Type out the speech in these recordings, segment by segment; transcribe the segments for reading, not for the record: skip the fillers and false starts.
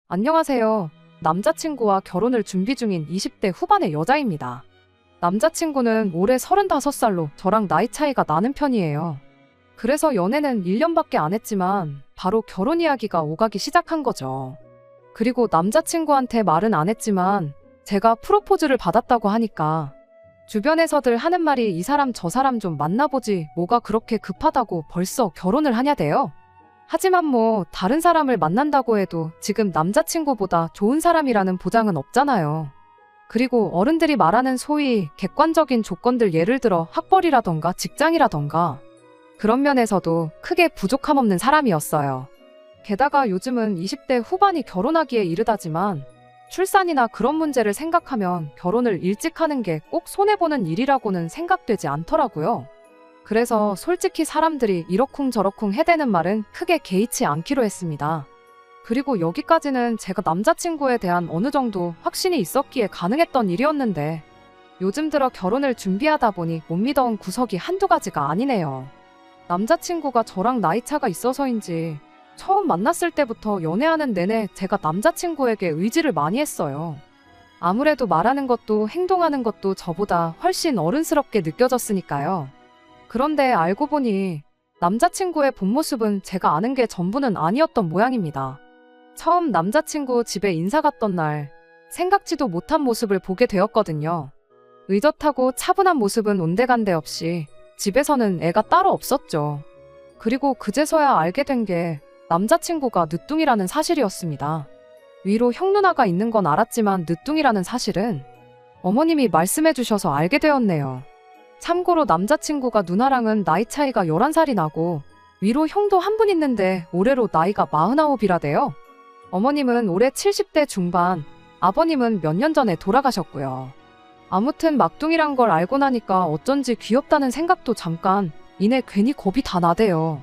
안녕하세요. 남자친구와 결혼을 준비 중인 20대 후반의 여자입니다. 남자친구는 올해 35살로 저랑 나이 차이가 나는 편이에요. 그래서 연애는 1년밖에 안 했지만 바로 결혼 이야기가 오가기 시작한 거죠. 그리고 남자친구한테 말은 안 했지만 제가 프로포즈를 받았다고 하니까 주변에서들 하는 말이 이 사람 저 사람 좀 만나보지 뭐가 그렇게 급하다고 벌써 결혼을 하냐대요. 하지만 뭐 다른 사람을 만난다고 해도 지금 남자친구보다 좋은 사람이라는 보장은 없잖아요. 그리고 어른들이 말하는 소위 객관적인 조건들 예를 들어 학벌이라던가 직장이라던가 그런 면에서도 크게 부족함 없는 사람이었어요. 게다가 요즘은 20대 후반이 결혼하기에 이르다지만 출산이나 그런 문제를 생각하면 결혼을 일찍 하는 게 꼭 손해보는 일이라고는 생각되지 않더라고요. 그래서 솔직히 사람들이 이러쿵저러쿵 해대는 말은 크게 개의치 않기로 했습니다. 그리고 여기까지는 제가 남자친구에 대한 어느 정도 확신이 있었기에 가능했던 일이었는데 요즘 들어 결혼을 준비하다 보니 못 믿어온 구석이 한두 가지가 아니네요. 남자친구가 저랑 나이 차가 있어서인지 처음 만났을 때부터 연애하는 내내 제가 남자친구에게 의지를 많이 했어요. 아무래도 말하는 것도 행동하는 것도 저보다 훨씬 어른스럽게 느껴졌으니까요. 그런데 알고 보니 남자친구의 본 모습은 제가 아는 게 전부는 아니었던 모양입니다. 처음 남자친구 집에 인사 갔던 날 생각지도 못한 모습을 보게 되었거든요. 의젓하고 차분한 모습은 온데간데 없이 집에서는 애가 따로 없었죠. 그리고 그제서야 알게 된 게 남자친구가 늦둥이라는 사실이었습니다. 위로 형 누나가 있는 건 알았지만 늦둥이라는 사실은 어머님이 말씀해 주셔서 알게 되었네요. 참고로 남자친구가 누나랑은 나이 차이가 11살이 나고 위로 형도 한 분 있는데 올해로 나이가 49이라대요. 어머님은 올해 70대 중반, 아버님은 몇 년 전에 돌아가셨고요. 아무튼 막둥이란 걸 알고 나니까 어쩐지 귀엽다는 생각도 잠깐 이내 괜히 겁이 다 나대요.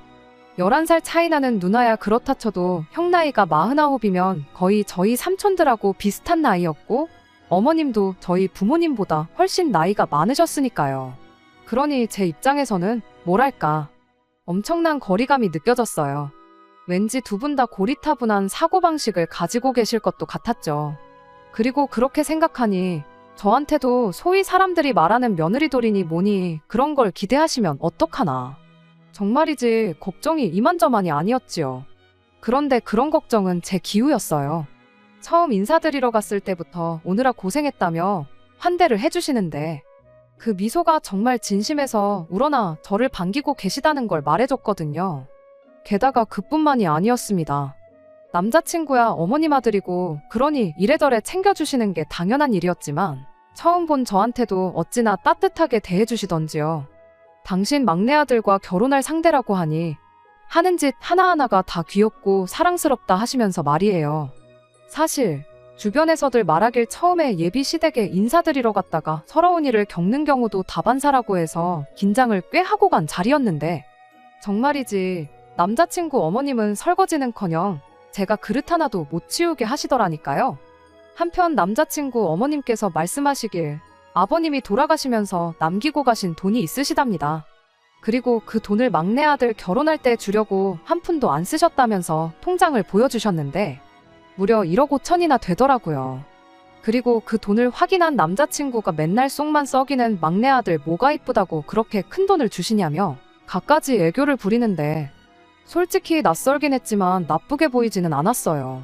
11살 차이 나는 누나야 그렇다 쳐도 형 나이가 49이면 거의 저희 삼촌들하고 비슷한 나이였고 어머님도 저희 부모님보다 훨씬 나이가 많으셨으니까요. 그러니 제 입장에서는 뭐랄까 엄청난 거리감이 느껴졌어요. 왠지 두 분 다 고리타분한 사고방식을 가지고 계실 것도 같았죠. 그리고 그렇게 생각하니 저한테도 소위 사람들이 말하는 며느리돌이니 뭐니 그런 걸 기대하시면 어떡하나. 정말이지 걱정이 이만저만이 아니었지요. 그런데 그런 걱정은 제 기우였어요. 처음 인사드리러 갔을 때부터 오느라 고생했다며 환대를 해주시는데 그 미소가 정말 진심에서 우러나 저를 반기고 계시다는 걸 말해줬거든요. 게다가 그뿐만이 아니었습니다. 남자친구야 어머님 아들이고 그러니 이래저래 챙겨주시는 게 당연한 일이었지만 처음 본 저한테도 어찌나 따뜻하게 대해주시던지요. 당신 막내 아들과 결혼할 상대라고 하니 하는 짓 하나하나가 다 귀엽고 사랑스럽다 하시면서 말이에요. 사실 주변에서들 말하길 처음에 예비 시댁에 인사드리러 갔다가 서러운 일을 겪는 경우도 다반사라고 해서 긴장을 꽤 하고 간 자리였는데 정말이지 남자친구 어머님은 설거지는커녕 제가 그릇 하나도 못 치우게 하시더라니까요. 한편 남자친구 어머님께서 말씀하시길 아버님이 돌아가시면서 남기고 가신 돈이 있으시답니다. 그리고 그 돈을 막내 아들 결혼할 때 주려고 한 푼도 안 쓰셨다면서 통장을 보여주셨는데 무려 1억 5천이나 되더라고요. 그리고 그 돈을 확인한 남자친구가 맨날 속만 썩이는 막내 아들 뭐가 이쁘다고 그렇게 큰 돈을 주시냐며 갖가지 애교를 부리는데 솔직히 낯설긴 했지만 나쁘게 보이지는 않았어요.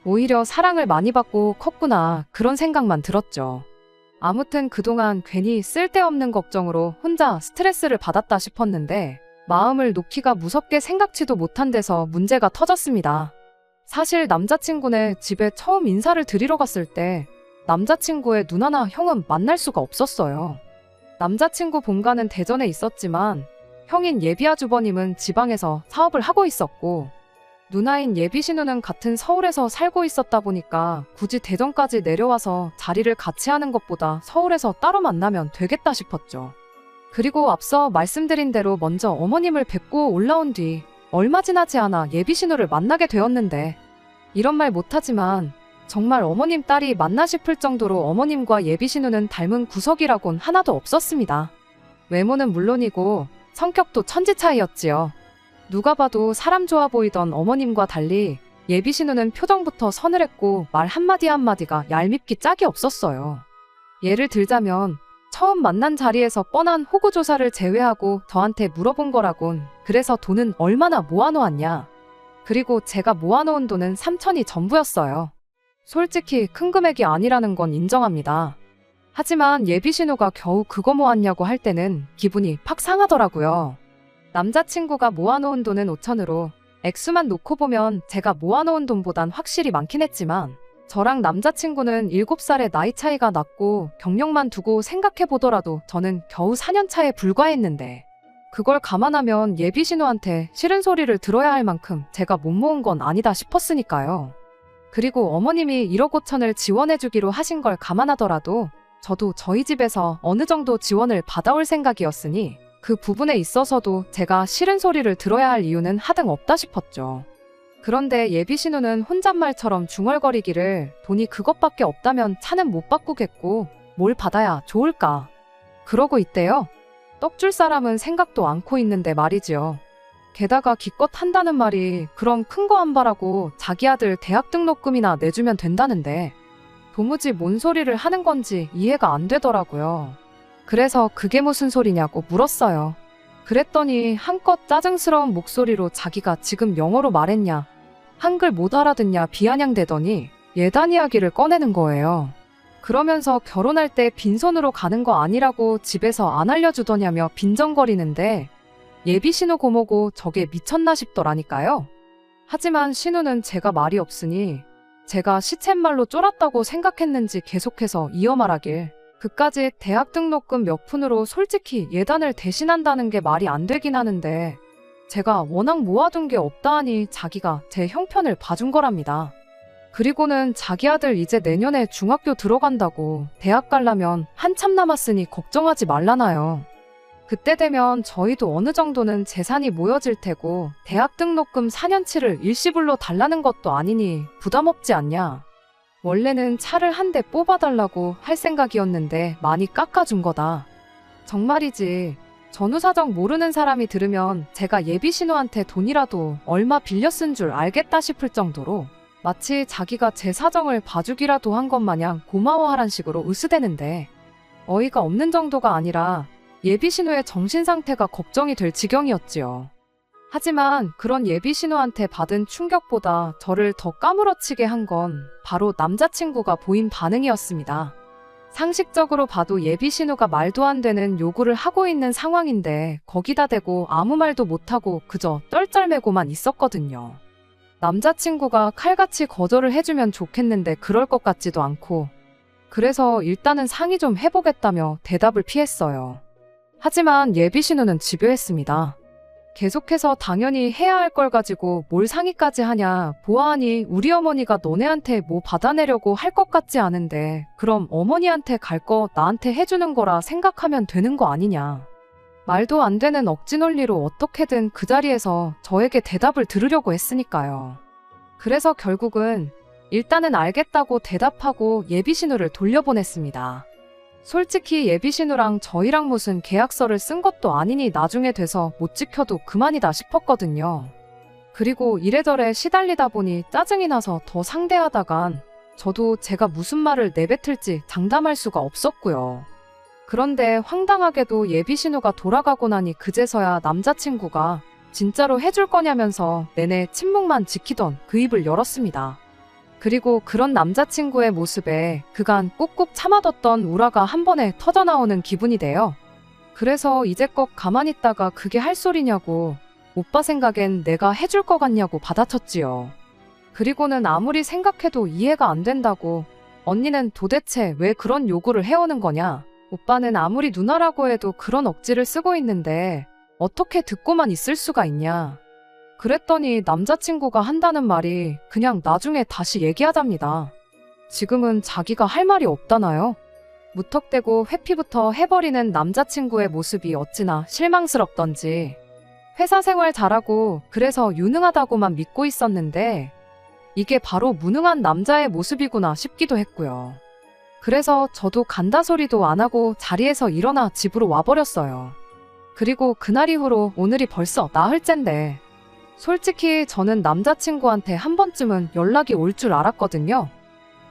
오히려 사랑을 많이 받고 컸구나 그런 생각만 들었죠. 아무튼 그동안 괜히 쓸데없는 걱정으로 혼자 스트레스를 받았다 싶었는데 마음을 놓기가 무섭게 생각지도 못한 데서 문제가 터졌습니다. 사실 남자친구네 집에 처음 인사를 드리러 갔을 때 남자친구의 누나나 형은 만날 수가 없었어요. 남자친구 본가는 대전에 있었지만 형인 예비아주버님은 지방에서 사업을 하고 있었고 누나인 예비신우는 같은 서울에서 살고 있었다 보니까 굳이 대전까지 내려와서 자리를 같이 하는 것보다 서울에서 따로 만나면 되겠다 싶었죠. 그리고 앞서 말씀드린 대로 먼저 어머님을 뵙고 올라온 뒤 얼마 지나지 않아 예비신우를 만나게 되었는데 이런 말 못하지만 정말 어머님 딸이 맞나 싶을 정도로 어머님과 예비신우는 닮은 구석이라곤 하나도 없었습니다. 외모는 물론이고 성격도 천지 차이였지요. 누가 봐도 사람 좋아 보이던 어머님과 달리 예비신우는 표정부터 서늘했고 말 한마디 한마디가 얄밉기 짝이 없었어요. 예를 들자면 처음 만난 자리에서 뻔한 호구조사를 제외하고 저한테 물어본 거라곤 그래서 돈은 얼마나 모아놓았냐. 그리고 제가 모아놓은 돈은 3천이 전부였어요. 솔직히 큰 금액이 아니라는 건 인정합니다. 하지만 예비신우가 겨우 그거 모았냐고 할 때는 기분이 팍 상하더라고요. 남자친구가 모아놓은 돈은 5천으로 액수만 놓고 보면 제가 모아놓은 돈보단 확실히 많긴 했지만 저랑 남자친구는 7살의 나이 차이가 났고 경력만 두고 생각해보더라도 저는 겨우 4년 차에 불과했는데 그걸 감안하면 예비신우한테 싫은 소리를 들어야 할 만큼 제가 못 모은 건 아니다 싶었으니까요. 그리고 어머님이 1억 5천을 지원해주기로 하신 걸 감안하더라도 저도 저희 집에서 어느 정도 지원을 받아올 생각이었으니 그 부분에 있어서도 제가 싫은 소리를 들어야 할 이유는 하등 없다 싶었죠. 그런데 예비신우는 혼잣말처럼 중얼거리기를 돈이 그것밖에 없다면 차는 못 바꾸겠고 뭘 받아야 좋을까. 그러고 있대요. 떡 줄 사람은 생각도 않고 있는데 말이지요. 게다가 기껏 한다는 말이 그럼 큰 거 안 바라고 자기 아들 대학 등록금이나 내주면 된다는데 도무지 뭔 소리를 하는 건지 이해가 안 되더라고요. 그래서 그게 무슨 소리냐고 물었어요. 그랬더니 한껏 짜증스러운 목소리로 자기가 지금 영어로 말했냐, 한글 못 알아듣냐 비아냥대더니 예단 이야기를 꺼내는 거예요. 그러면서 결혼할 때 빈손으로 가는 거 아니라고 집에서 안 알려주더냐며 빈정거리는데 예비신우 고모고 저게 미쳤나 싶더라니까요. 하지만 신우는 제가 말이 없으니 제가 시쳇말로 쫄았다고 생각했는지 계속해서 이어 말하길 그까지 대학 등록금 몇 푼으로 솔직히 예단을 대신한다는 게 말이 안 되긴 하는데 제가 워낙 모아둔 게 없다 하니 자기가 제 형편을 봐준 거랍니다. 그리고는 자기 아들 이제 내년에 중학교 들어간다고 대학 가려면 한참 남았으니 걱정하지 말라나요. 그때 되면 저희도 어느 정도는 재산이 모여질 테고 대학 등록금 4년치를 일시불로 달라는 것도 아니니 부담 없지 않냐. 원래는 차를 한 대 뽑아달라고 할 생각이었는데 많이 깎아준 거다. 정말이지. 전후 사정 모르는 사람이 들으면 제가 예비신우한테 돈이라도 얼마 빌려 쓴 줄 알겠다 싶을 정도로 마치 자기가 제 사정을 봐주기라도 한 것 마냥 고마워하란 식으로 으스대는데 어이가 없는 정도가 아니라 예비신우의 정신상태가 걱정이 될 지경이었지요. 하지만 그런 예비신우한테 받은 충격보다 저를 더 까무러치게 한 건 바로 남자친구가 보인 반응이었습니다. 상식적으로 봐도 예비신우가 말도 안 되는 요구를 하고 있는 상황인데 거기다 대고 아무 말도 못하고 그저 쩔쩔매고만 있었거든요. 남자친구가 칼같이 거절을 해주면 좋겠는데 그럴 것 같지도 않고 그래서 일단은 상의 좀 해보겠다며 대답을 피했어요. 하지만 예비신우는 집요했습니다. 계속해서 당연히 해야 할 걸 가지고 뭘 상의까지 하냐. 보아하니 우리 어머니가 너네한테 뭐 받아내려고 할 것 같지 않은데 그럼 어머니한테 갈 거 나한테 해주는 거라 생각하면 되는 거 아니냐. 말도 안 되는 억지 논리로 어떻게든 그 자리에서 저에게 대답을 들으려고 했으니까요. 그래서 결국은 일단은 알겠다고 대답하고 예비신우를 돌려보냈습니다. 솔직히 예비신우랑 저희랑 무슨 계약서를 쓴 것도 아니니 나중에 돼서 못 지켜도 그만이다 싶었거든요. 그리고 이래저래 시달리다 보니 짜증이 나서 더 상대하다간 저도 제가 무슨 말을 내뱉을지 장담할 수가 없었고요. 그런데 황당하게도 예비신우가 돌아가고 나니 그제서야 남자친구가 진짜로 해줄 거냐면서 내내 침묵만 지키던 그 입을 열었습니다. 그리고 그런 남자친구의 모습에 그간 꾹꾹 참아뒀던 우라가 한 번에 터져나오는 기분이 돼요. 그래서 이제껏 가만히 있다가 그게 할 소리냐고 오빠 생각엔 내가 해줄 것 같냐고 받아쳤지요. 그리고는 아무리 생각해도 이해가 안 된다고 언니는 도대체 왜 그런 요구를 해오는 거냐. 오빠는 아무리 누나라고 해도 그런 억지를 쓰고 있는데 어떻게 듣고만 있을 수가 있냐. 그랬더니 남자친구가 한다는 말이 그냥 나중에 다시 얘기하답니다. 지금은 자기가 할 말이 없다나요? 무턱대고 회피부터 해버리는 남자친구의 모습이 어찌나 실망스럽던지 회사 생활 잘하고 그래서 유능하다고만 믿고 있었는데 이게 바로 무능한 남자의 모습이구나 싶기도 했고요. 그래서 저도 간다 소리도 안 하고 자리에서 일어나 집으로 와버렸어요. 그리고 그날 이후로 오늘이 벌써 나흘째인데 솔직히 저는 남자친구한테 한 번쯤은 연락이 올 줄 알았거든요.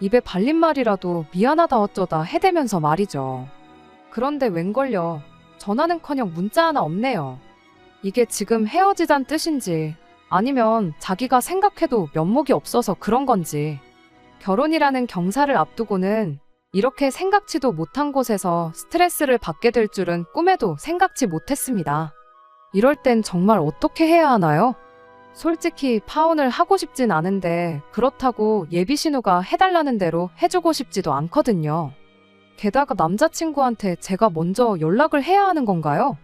입에 발린 말이라도 미안하다 어쩌다 해대면서 말이죠. 그런데 웬걸요. 전화는커녕 문자 하나 없네요. 이게 지금 헤어지자는 뜻인지 아니면 자기가 생각해도 면목이 없어서 그런 건지. 결혼이라는 경사를 앞두고는 이렇게 생각지도 못한 곳에서 스트레스를 받게 될 줄은 꿈에도 생각지 못했습니다. 이럴 땐 정말 어떻게 해야 하나요? 솔직히 파혼을 하고 싶진 않은데 그렇다고 예비신우가 해달라는 대로 해주고 싶지도 않거든요. 게다가 남자친구한테 제가 먼저 연락을 해야 하는 건가요?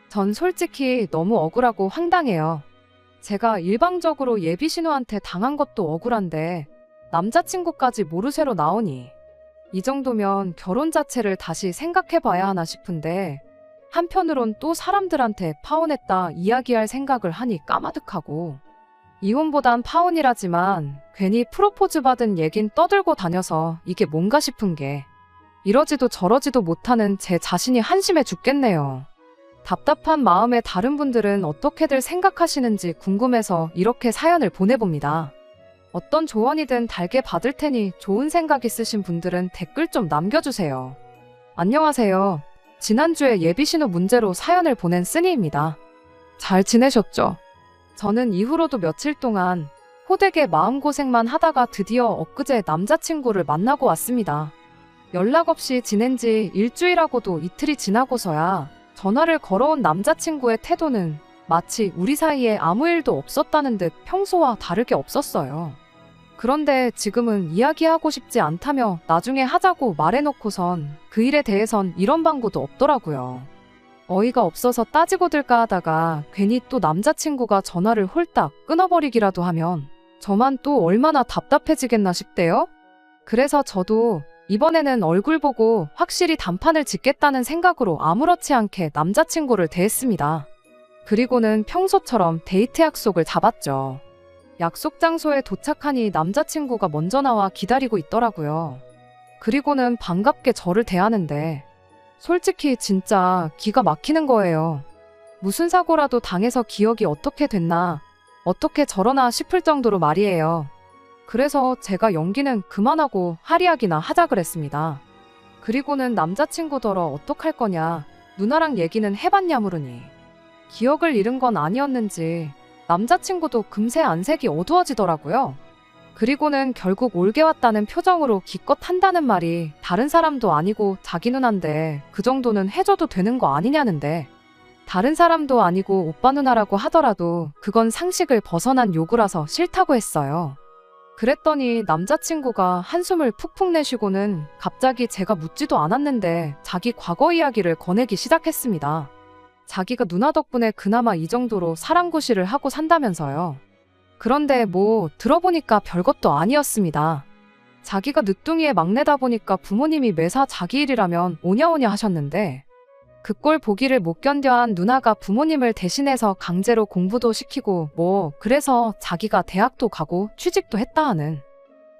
전 솔직히 너무 억울하고 황당해요. 제가 일방적으로 예비신우한테 당한 것도 억울한데 남자친구까지 모르쇠로 나오니 이 정도면 결혼 자체를 다시 생각해봐야 하나 싶은데 한편으론 또 사람들한테 파혼했다 이야기할 생각을 하니 까마득하고 이혼보단 파혼이라지만 괜히 프로포즈 받은 얘긴 떠들고 다녀서 이게 뭔가 싶은 게 이러지도 저러지도 못하는 제 자신이 한심해 죽겠네요. 답답한 마음에 다른 분들은 어떻게들 생각하시는지 궁금해서 이렇게 사연을 보내봅니다. 어떤 조언이든 달게 받을 테니 좋은 생각 있으신 분들은 댓글 좀 남겨주세요. 안녕하세요. 지난주에 예비신우 문제로 사연을 보낸 쓰니입니다. 잘 지내셨죠? 저는 이후로도 며칠 동안 호되게 마음고생만 하다가 드디어 엊그제 남자친구를 만나고 왔습니다. 연락 없이 지낸 지 일주일하고도 이틀이 지나고서야 전화를 걸어온 남자친구의 태도는 마치 우리 사이에 아무 일도 없었다는 듯 평소와 다르게 없었어요. 그런데 지금은 이야기하고 싶지 않다며 나중에 하자고 말해놓고선 그 일에 대해선 이런 방구도 없더라고요. 어이가 없어서 따지고 들까 하다가 괜히 또 남자친구가 전화를 홀딱 끊어버리기라도 하면 저만 또 얼마나 답답해지겠나 싶대요. 그래서 저도 이번에는 얼굴 보고 확실히 단판을 짓겠다는 생각으로 아무렇지 않게 남자친구를 대했습니다. 그리고는 평소처럼 데이트 약속을 잡았죠. 약속 장소에 도착하니 남자친구가 먼저 나와 기다리고 있더라고요. 그리고는 반갑게 저를 대하는데 솔직히 진짜 기가 막히는 거예요. 무슨 사고라도 당해서 기억이 어떻게 됐나, 어떻게 저러나 싶을 정도로 말이에요. 그래서 제가 연기는 그만하고 할이야기나 하자 그랬습니다. 그리고는 남자친구더러 어떡할 거냐, 누나랑 얘기는 해봤냐 물으니 기억을 잃은 건 아니었는지 남자친구도 금세 안색이 어두워지더라고요. 그리고는 결국 올게 왔다는 표정으로 기껏 한다는 말이 다른 사람도 아니고 자기 누나인데 그 정도는 해줘도 되는 거 아니냐는데 다른 사람도 아니고 오빠 누나라고 하더라도 그건 상식을 벗어난 요구라서 싫다고 했어요. 그랬더니 남자친구가 한숨을 푹푹 내쉬고는 갑자기 제가 묻지도 않았는데 자기 과거 이야기를 꺼내기 시작했습니다. 자기가 누나 덕분에 그나마 이 정도로 사랑구실을 하고 산다면서요. 그런데 뭐 들어보니까 별것도 아니었습니다. 자기가 늦둥이의 막내다 보니까 부모님이 매사 자기 일이라면 오냐오냐 하셨는데 그 꼴 보기를 못 견뎌한 누나가 부모님을 대신해서 강제로 공부도 시키고 뭐 그래서 자기가 대학도 가고 취직도 했다 하는,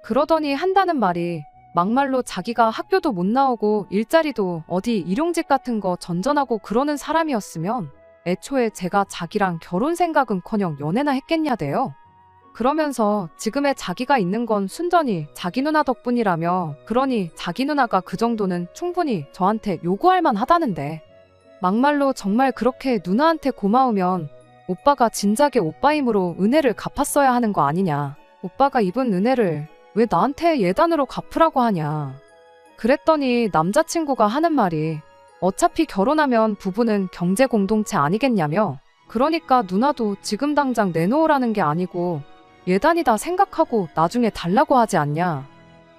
그러더니 한다는 말이 막말로 자기가 학교도 못 나오고 일자리도 어디 일용직 같은 거 전전하고 그러는 사람이었으면 애초에 제가 자기랑 결혼 생각은커녕 연애나 했겠냐대요. 그러면서 지금의 자기가 있는 건 순전히 자기 누나 덕분이라며, 그러니 자기 누나가 그 정도는 충분히 저한테 요구할 만하다는데 막말로 정말 그렇게 누나한테 고마우면 오빠가 진작에 오빠 힘으로 은혜를 갚았어야 하는 거 아니냐, 오빠가 입은 은혜를 왜 나한테 예단으로 갚으라고 하냐. 그랬더니 남자친구가 하는 말이 어차피 결혼하면 부부는 경제 공동체 아니겠냐며, 그러니까 누나도 지금 당장 내놓으라는 게 아니고 예단이다 생각하고 나중에 달라고 하지 않냐.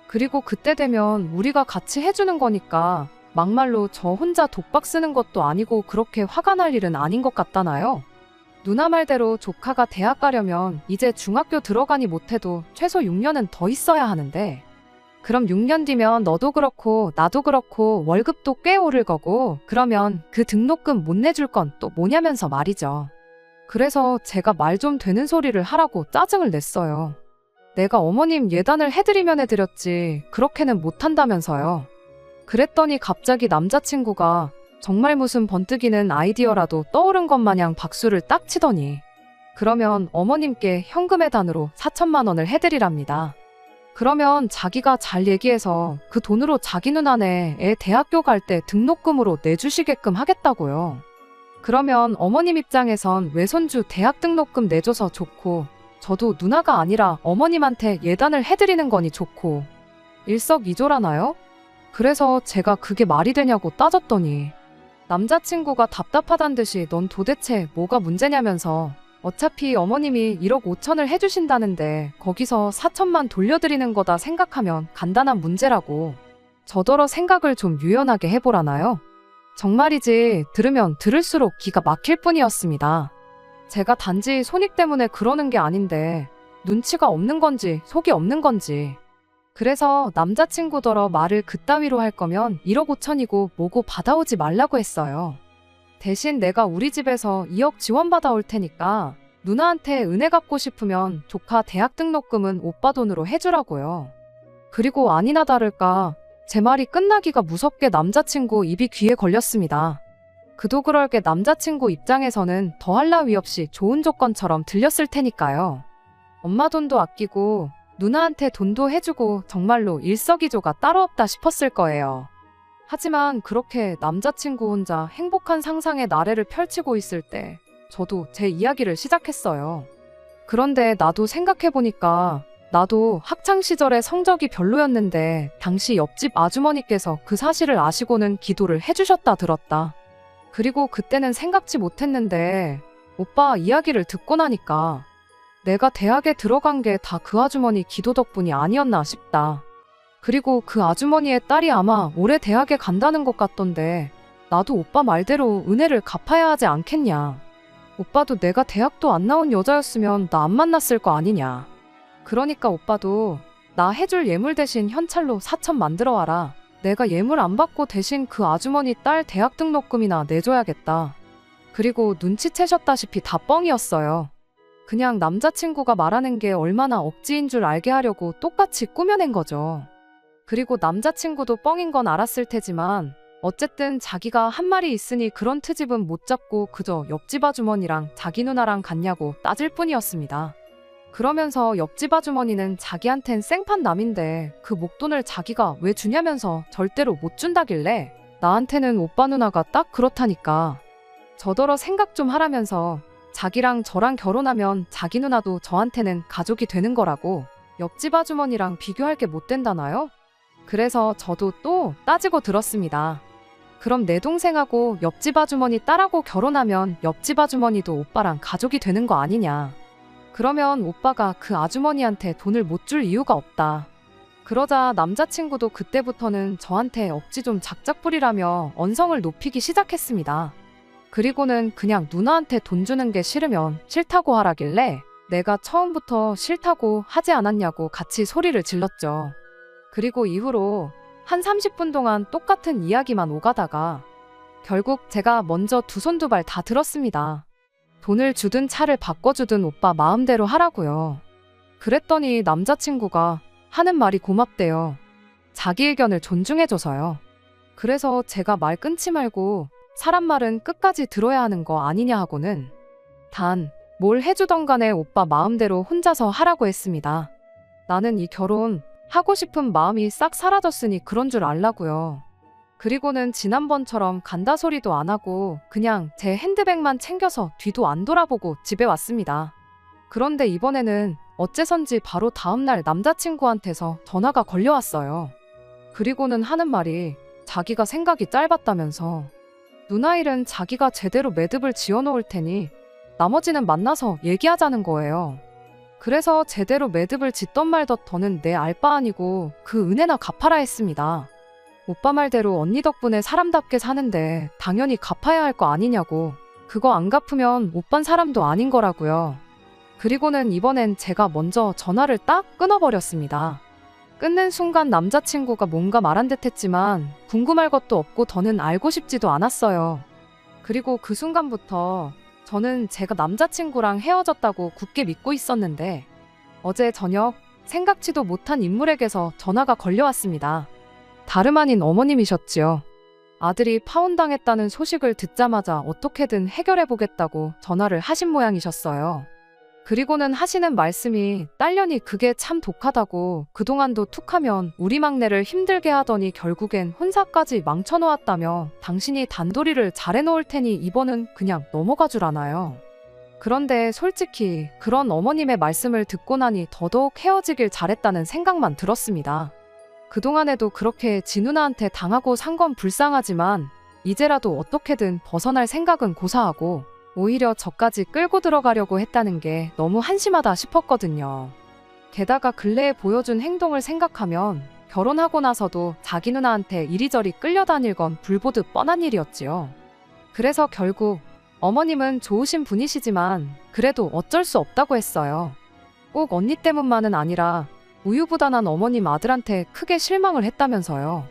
그리고 그때 되면 우리가 같이 해주는 거니까 막말로 저 혼자 독박 쓰는 것도 아니고 그렇게 화가 날 일은 아닌 것 같다나요. 누나 말대로 조카가 대학 가려면 이제 중학교 들어가니 못해도 최소 6년은 더 있어야 하는데 그럼 6년 뒤면 너도 그렇고 나도 그렇고 월급도 꽤 오를 거고 그러면 그 등록금 못 내줄 건 또 뭐냐면서 말이죠. 그래서 제가 말 좀 되는 소리를 하라고 짜증을 냈어요. 내가 어머님 예단을 해드리면 해드렸지 그렇게는 못한다면서요. 그랬더니 갑자기 남자친구가 정말 무슨 번뜩이는 아이디어라도 떠오른 것 마냥 박수를 딱 치더니 그러면 어머님께 현금의 단으로 4천만 원을 해드리랍니다. 그러면 자기가 잘 얘기해서 그 돈으로 자기 누나네 애 대학교 갈 때 등록금으로 내주시게끔 하겠다고요. 그러면 어머님 입장에선 외손주 대학 등록금 내줘서 좋고, 저도 누나가 아니라 어머님한테 예단을 해드리는 거니 좋고, 일석이조라나요? 그래서 제가 그게 말이 되냐고 따졌더니 남자친구가 답답하단 듯이 넌 도대체 뭐가 문제냐면서 어차피 어머님이 1억 5천을 해주신다는데 거기서 4천만 돌려드리는 거다 생각하면 간단한 문제라고. 저더러 생각을 좀 유연하게 해보라나요? 정말이지 들으면 들을수록 기가 막힐 뿐이었습니다. 제가 단지 손익 때문에 그러는 게 아닌데 눈치가 없는 건지 속이 없는 건지. 그래서 남자친구더러 말을 그따위로 할 거면 1억 5천이고 뭐고 받아오지 말라고 했어요. 대신 내가 우리 집에서 2억 지원받아 올 테니까 누나한테 은혜 갚고 싶으면 조카 대학 등록금은 오빠 돈으로 해주라고요. 그리고 아니나 다를까 제 말이 끝나기가 무섭게 남자친구 입이 귀에 걸렸습니다. 그도 그럴 게 남자친구 입장에서는 더할 나위 없이 좋은 조건처럼 들렸을 테니까요. 엄마 돈도 아끼고 누나한테 돈도 해주고 정말로 일석이조가 따로 없다 싶었을 거예요. 하지만 그렇게 남자친구 혼자 행복한 상상의 나래를 펼치고 있을 때 저도 제 이야기를 시작했어요. 그런데 나도 생각해보니까 나도 학창시절에 성적이 별로였는데 당시 옆집 아주머니께서 그 사실을 아시고는 기도를 해주셨다 들었다. 그리고 그때는 생각지 못했는데 오빠 이야기를 듣고 나니까 내가 대학에 들어간 게 다 그 아주머니 기도 덕분이 아니었나 싶다. 그리고 그 아주머니의 딸이 아마 올해 대학에 간다는 것 같던데 나도 오빠 말대로 은혜를 갚아야 하지 않겠냐. 오빠도 내가 대학도 안 나온 여자였으면 나 안 만났을 거 아니냐. 그러니까 오빠도 나 해줄 예물 대신 현찰로 4천 만들어 와라. 내가 예물 안 받고 대신 그 아주머니 딸 대학 등록금이나 내줘야겠다. 그리고 눈치채셨다시피 다 뻥이었어요. 그냥 남자친구가 말하는 게 얼마나 억지인 줄 알게 하려고 똑같이 꾸며낸 거죠. 그리고 남자친구도 뻥인 건 알았을 테지만 어쨌든 자기가 한 말이 있으니 그런 트집은 못 잡고 그저 옆집 아주머니랑 자기 누나랑 같냐고 따질 뿐이었습니다. 그러면서 옆집 아주머니는 자기한텐 생판 남인데 그 목돈을 자기가 왜 주냐면서 절대로 못 준다길래 나한테는 오빠 누나가 딱 그렇다니까. 저더러 생각 좀 하라면서 자기랑 저랑 결혼하면 자기 누나도 저한테는 가족이 되는 거라고 옆집 아주머니랑 비교할 게 못 된다나요? 그래서 저도 또 따지고 들었습니다. 그럼 내 동생하고 옆집 아주머니 딸하고 결혼하면 옆집 아주머니도 오빠랑 가족이 되는 거 아니냐. 그러면 오빠가 그 아주머니한테 돈을 못 줄 이유가 없다. 그러자 남자친구도 그때부터는 저한테 억지 좀 작작 부리라며 언성을 높이기 시작했습니다. 그리고는 그냥 누나한테 돈 주는 게 싫으면 싫다고 하라길래 내가 처음부터 싫다고 하지 않았냐고 같이 소리를 질렀죠. 그리고 이후로 한 30분 동안 똑같은 이야기만 오가다가 결국 제가 먼저 두 손 두 발 다 들었습니다. 돈을 주든 차를 바꿔주든 오빠 마음대로 하라고요. 그랬더니 남자친구가 하는 말이 고맙대요. 자기 의견을 존중해줘서요. 그래서 제가 말 끊지 말고 사람 말은 끝까지 들어야 하는 거 아니냐 하고는 단 뭘 해주던 간에 오빠 마음대로 혼자서 하라고 했습니다. 나는 이 결혼 하고 싶은 마음이 싹 사라졌으니 그런 줄 알라고요. 그리고는 지난번처럼 간다 소리도 안 하고 그냥 제 핸드백만 챙겨서 뒤도 안 돌아보고 집에 왔습니다. 그런데 이번에는 어째선지 바로 다음날 남자친구한테서 전화가 걸려왔어요. 그리고는 하는 말이 자기가 생각이 짧았다면서 누나 일은 자기가 제대로 매듭을 지어놓을 테니 나머지는 만나서 얘기하자는 거예요. 그래서 제대로 매듭을 짓던 말던 더는 내 알 바 아니고 그 은혜나 갚아라 했습니다. 오빠 말대로 언니 덕분에 사람답게 사는데 당연히 갚아야 할 거 아니냐고. 그거 안 갚으면 오빤 사람도 아닌 거라고요. 그리고는 이번엔 제가 먼저 전화를 딱 끊어버렸습니다. 끊는 순간 남자친구가 뭔가 말한 듯 했지만 궁금할 것도 없고 더는 알고 싶지도 않았어요. 그리고 그 순간부터 저는 제가 남자친구랑 헤어졌다고 굳게 믿고 있었는데 어제 저녁 생각지도 못한 인물에게서 전화가 걸려왔습니다. 다름 아닌 어머님이셨지요. 아들이 파혼당했다는 소식을 듣자마자 어떻게든 해결해보겠다고 전화를 하신 모양이셨어요. 그리고는 하시는 말씀이 딸년이 그게 참 독하다고 그동안도 툭하면 우리 막내를 힘들게 하더니 결국엔 혼사까지 망쳐놓았다며 당신이 단도리를 잘해놓을 테니 이번은 그냥 넘어가 주라나요. 그런데 솔직히 그런 어머님의 말씀을 듣고 나니 더더욱 헤어지길 잘했다는 생각만 들었습니다. 그동안에도 그렇게 지 누나한테 당하고 산 건 불쌍하지만 이제라도 어떻게든 벗어날 생각은 고사하고 오히려 저까지 끌고 들어가려고 했다는 게 너무 한심하다 싶었거든요. 게다가 근래에 보여준 행동을 생각하면 결혼하고 나서도 자기 누나한테 이리저리 끌려다닐 건 불보듯 뻔한 일이었지요. 그래서 결국 어머님은 좋으신 분이시지만 그래도 어쩔 수 없다고 했어요. 꼭 언니 때문만은 아니라 우유부단한 어머님 아들한테 크게 실망을 했다면서요.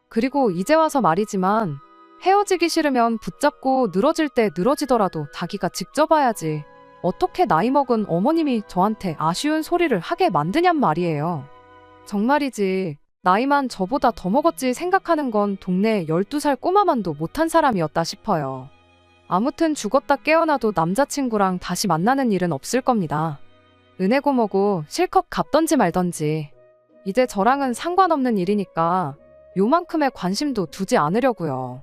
그리고 이제 와서 말이지만 헤어지기 싫으면 붙잡고 늘어질 때 늘어지더라도 자기가 직접 와야지. 어떻게 나이 먹은 어머님이 저한테 아쉬운 소리를 하게 만드냔 말이에요. 정말이지 나이만 저보다 더 먹었지 생각하는 건 동네 12살 꼬마만도 못한 사람이었다 싶어요. 아무튼 죽었다 깨어나도 남자친구랑 다시 만나는 일은 없을 겁니다. 은혜고 뭐고 실컷 갚던지 말던지. 이제 저랑은 상관없는 일이니까 요만큼의 관심도 두지 않으려고요.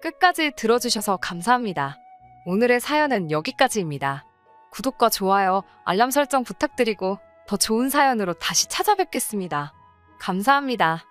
끝까지 들어주셔서 감사합니다. 오늘의 사연은 여기까지입니다. 구독과 좋아요, 알람 설정 부탁드리고 더 좋은 사연으로 다시 찾아뵙겠습니다. 감사합니다.